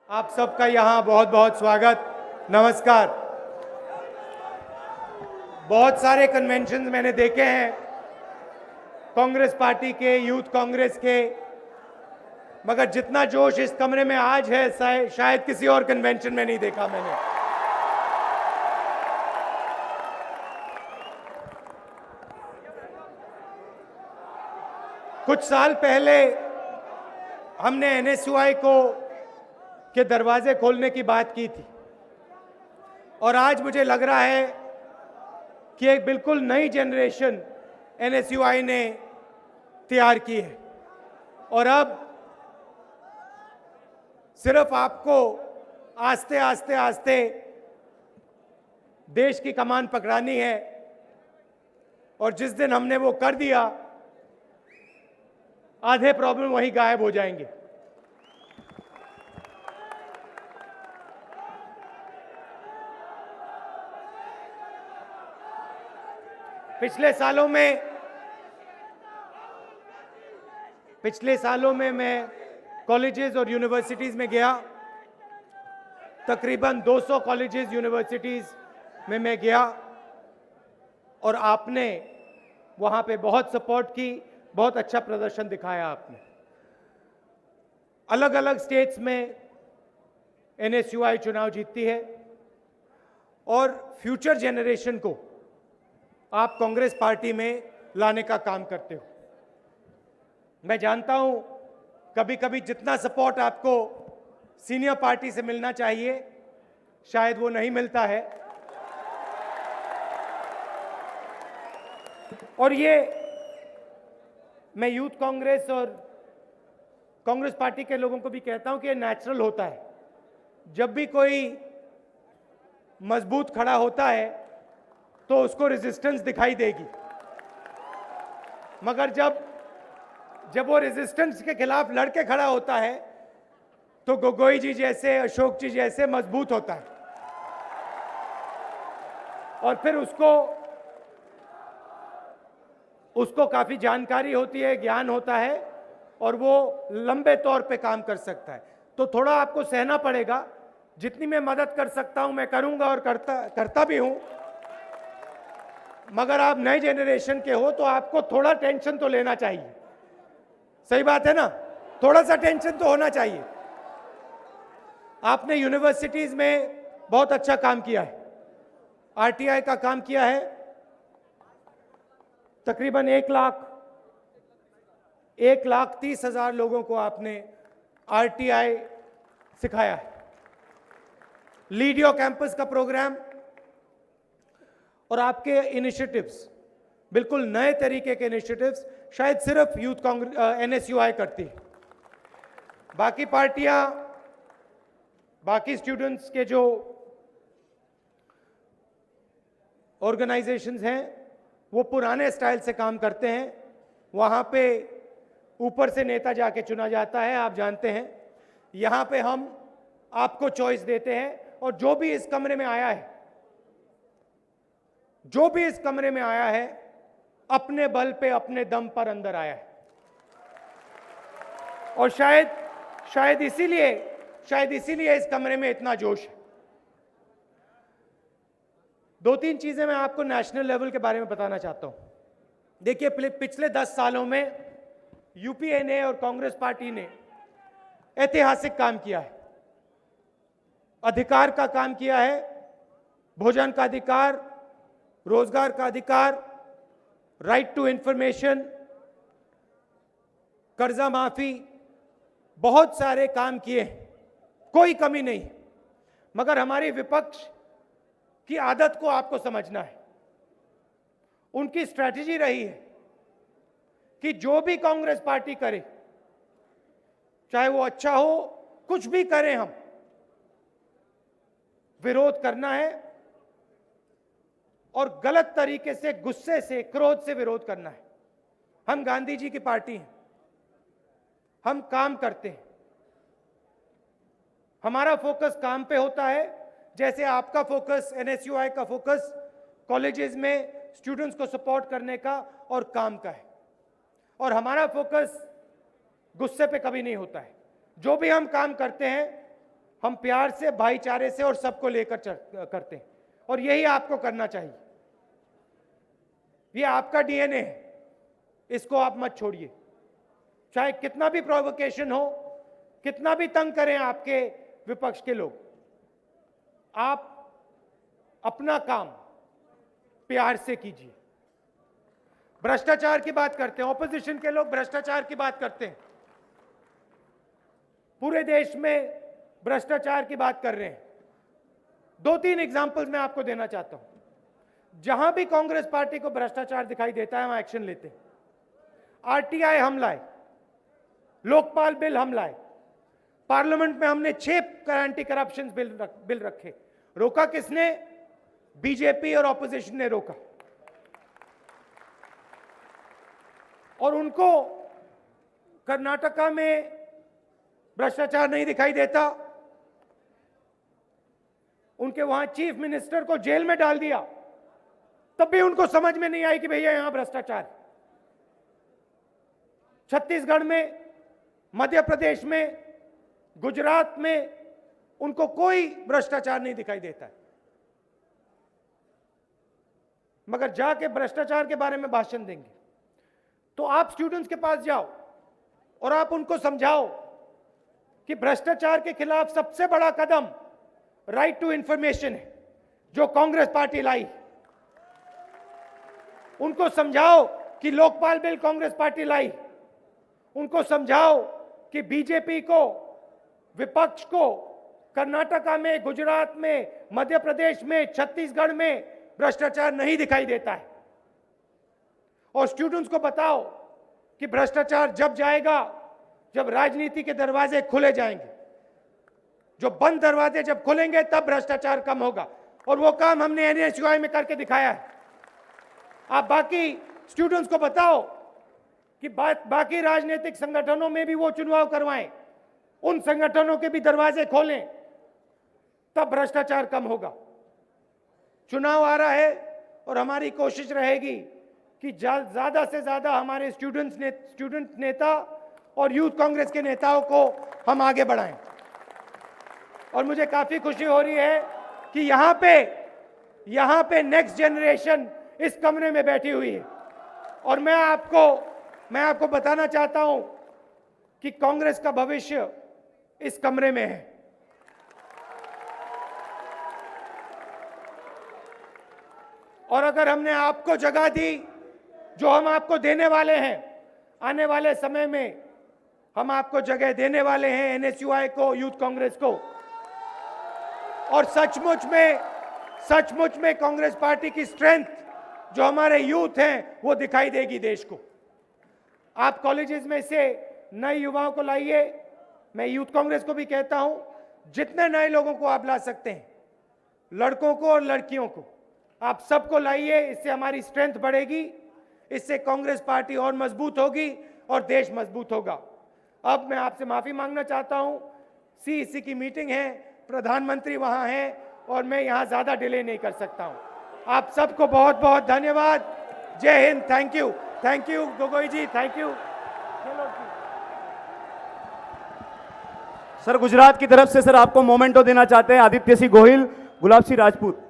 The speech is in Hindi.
आप सबका यहाँ बहुत बहुत स्वागत, नमस्कार। बहुत सारे कन्वेंशंस मैंने देखे हैं कांग्रेस पार्टी के, यूथ कांग्रेस के, मगर जितना जोश इस कमरे में आज है शायद किसी और कन्वेंशन में नहीं देखा मैंने। कुछ साल पहले हमने एनएसयूआई के दरवाजे खोलने की बात की थी और आज मुझे लग रहा है कि एक बिल्कुल नई जनरेशन एनएसयूआई ने तैयार की है और अब सिर्फ आपको आस्ते आस्ते आस्ते देश की कमान पकड़ानी है और जिस दिन हमने वो कर दिया आधे प्रॉब्लम वहीं गायब हो जाएंगे। पिछले सालों में मैं कॉलेजेस और यूनिवर्सिटीज़ में गया, तकरीबन 200 कॉलेजेस यूनिवर्सिटीज़ में मैं गया और आपने वहाँ पे बहुत सपोर्ट की, बहुत अच्छा प्रदर्शन दिखाया आपने। अलग अलग स्टेट्स में एनएसयूआई चुनाव जीतती है और फ्यूचर जनरेशन को आप कांग्रेस पार्टी में लाने का काम करते हो। मैं जानता हूं कभी कभी जितना सपोर्ट आपको सीनियर पार्टी से मिलना चाहिए शायद वो नहीं मिलता है और ये मैं यूथ कांग्रेस और कांग्रेस पार्टी के लोगों को भी कहता हूं कि ये नेचुरल होता है। जब भी कोई मजबूत खड़ा होता है तो उसको रेजिस्टेंस दिखाई देगी, मगर जब वो रेजिस्टेंस के खिलाफ लड़के खड़ा होता है तो गोगोई जी जैसे, अशोक जी जैसे मजबूत होता है और फिर उसको काफी जानकारी होती है, ज्ञान होता है और वो लंबे तौर पे काम कर सकता है। तो थोड़ा आपको सहना पड़ेगा, जितनी मैं मदद कर सकता हूं मैं करूंगा और करता भी हूं, मगर आप नई जनरेशन के हो तो आपको थोड़ा टेंशन तो लेना चाहिए। सही बात है ना? थोड़ा सा टेंशन तो होना चाहिए। आपने यूनिवर्सिटीज में बहुत अच्छा काम किया है, आरटीआई का काम किया है, तकरीबन 1,30,000 लोगों को आपने आरटीआई सिखाया है। लीड योर कैंपस का प्रोग्राम और आपके इनिशिएटिव्स, बिल्कुल नए तरीके के इनिशिएटिव्स शायद सिर्फ यूथ कांग्रेस एनएसयूआई करती है। बाकी पार्टियां, बाकी स्टूडेंट्स के जो ऑर्गेनाइजेशंस हैं वो पुराने स्टाइल से काम करते हैं, वहां पे ऊपर से नेता जाके चुना जाता है, आप जानते हैं। यहां पे हम आपको चॉइस देते हैं और जो भी इस कमरे में आया है अपने बल पे, अपने दम पर अंदर आया है और शायद इसीलिए इस कमरे में इतना जोश है। दो तीन चीजें मैं आपको नेशनल लेवल के बारे में बताना चाहता हूं। देखिए, पिछले 10 सालों में यूपीए ने और कांग्रेस पार्टी ने ऐतिहासिक काम किया है, अधिकार का काम किया है, भोजन का अधिकार, रोजगार का अधिकार, राइट टू इंफॉर्मेशन, कर्जा माफी, बहुत सारे काम किए हैं, कोई कमी नहीं। मगर हमारी विपक्ष की आदत को आपको समझना है। उनकी स्ट्रैटेजी रही है कि जो भी कांग्रेस पार्टी करे, चाहे वो अच्छा हो, कुछ भी करें, हम विरोध करना है और गलत तरीके से, गुस्से से, क्रोध से विरोध करना है। हम गांधी जी की पार्टी हैं, हम काम करते हैं, हमारा फोकस काम पे होता है, जैसे आपका फोकस, एनएसयूआई का फोकस कॉलेजेस में स्टूडेंट्स को सपोर्ट करने का और काम का है। और हमारा फोकस गुस्से पे कभी नहीं होता है। जो भी हम काम करते हैं हम प्यार से, भाईचारे से और सबको लेकर करते हैं, और यही आपको करना चाहिए। ये आपका डीएनए है, इसको आप मत छोड़िए। चाहे कितना भी प्रोवोकेशन हो, कितना भी तंग करें आपके विपक्ष के लोग, आप अपना काम प्यार से कीजिए। भ्रष्टाचार की बात करते हैं, ऑपोजिशन के लोग भ्रष्टाचार की बात करते हैं, पूरे देश में भ्रष्टाचार की बात कर रहे हैं। 2-3 एग्जाम्पल्स मैं आपको देना चाहता हूं। जहां भी कांग्रेस पार्टी को भ्रष्टाचार दिखाई देता है, वहां एक्शन लेते हैं। आरटीआई हम लाए, लोकपाल बिल हम लाए, पार्लियामेंट में हमने 6 एंटी करप्शन बिल रखे। रोका किसने? बीजेपी और ऑपोजिशन ने रोका। और उनको कर्नाटका में भ्रष्टाचार नहीं दिखाई देता, उनके वहां चीफ मिनिस्टर को जेल में डाल दिया, तब भी उनको समझ में नहीं आई कि भैया यहां भ्रष्टाचार। छत्तीसगढ़ में, मध्य प्रदेश में, गुजरात में उनको कोई भ्रष्टाचार नहीं दिखाई देता है, मगर जाके भ्रष्टाचार के बारे में भाषण देंगे। तो आप स्टूडेंट्स के पास जाओ और आप उनको समझाओ कि भ्रष्टाचार के खिलाफ सबसे बड़ा कदम राइट टू इंफॉर्मेशन है, जो कांग्रेस पार्टी लाई। उनको समझाओ कि लोकपाल बिल कांग्रेस पार्टी लाई। उनको समझाओ कि बीजेपी को, विपक्ष को कर्नाटका में, गुजरात में, मध्य प्रदेश में, छत्तीसगढ़ में भ्रष्टाचार नहीं दिखाई देता है। और स्टूडेंट्स को बताओ कि भ्रष्टाचार जब जाएगा जब राजनीति के दरवाजे खुले जाएंगे। जो बंद दरवाजे जब खुलेंगे तब भ्रष्टाचार कम होगा, और वो काम हमने एनएसयूआई में करके दिखाया है। आप बाकी स्टूडेंट्स को बताओ कि बाकी राजनीतिक संगठनों में भी वो चुनाव करवाएं, उन संगठनों के भी दरवाजे खोलें, तब भ्रष्टाचार कम होगा। चुनाव आ रहा है और हमारी कोशिश रहेगी कि ज्यादा से ज्यादा हमारे स्टूडेंट नेता और यूथ कांग्रेस के नेताओं को हम आगे बढ़ाएं। और मुझे काफी खुशी हो रही है कि यहां पे नेक्स्ट जनरेशन इस कमरे में बैठी हुई है। और मैं आपको बताना चाहता हूं कि कांग्रेस का भविष्य इस कमरे में है। और अगर हमने आपको जगह दी, जो हम आपको देने वाले हैं, आने वाले समय में हम आपको जगह देने वाले हैं, एनएसयूआई को, यूथ कांग्रेस को। और सचमुच में कांग्रेस पार्टी की स्ट्रेंथ जो हमारे यूथ हैं वो दिखाई देगी देश को। आप कॉलेजेस में से नए युवाओं को लाइए। मैं यूथ कांग्रेस को भी कहता हूं, जितने नए लोगों को आप ला सकते हैं, लड़कों को और लड़कियों को, आप सबको लाइए। इससे हमारी स्ट्रेंथ बढ़ेगी, इससे कांग्रेस पार्टी और मजबूत होगी और देश मजबूत होगा। अब मैं आपसे माफी मांगना चाहता हूं, सीईसी की मीटिंग है, प्रधानमंत्री वहां हैं और मैं यहां ज्यादा डिले नहीं कर सकता हूं। आप सबको बहुत बहुत धन्यवाद। जय हिंद। Thank you Gogoi ji, thank you. Sir Gujarat की तरफ से सर आपको मोमेंटो देना चाहते हैं आदित्य सिंह गोहिल, गुलाब सिंह राजपूत।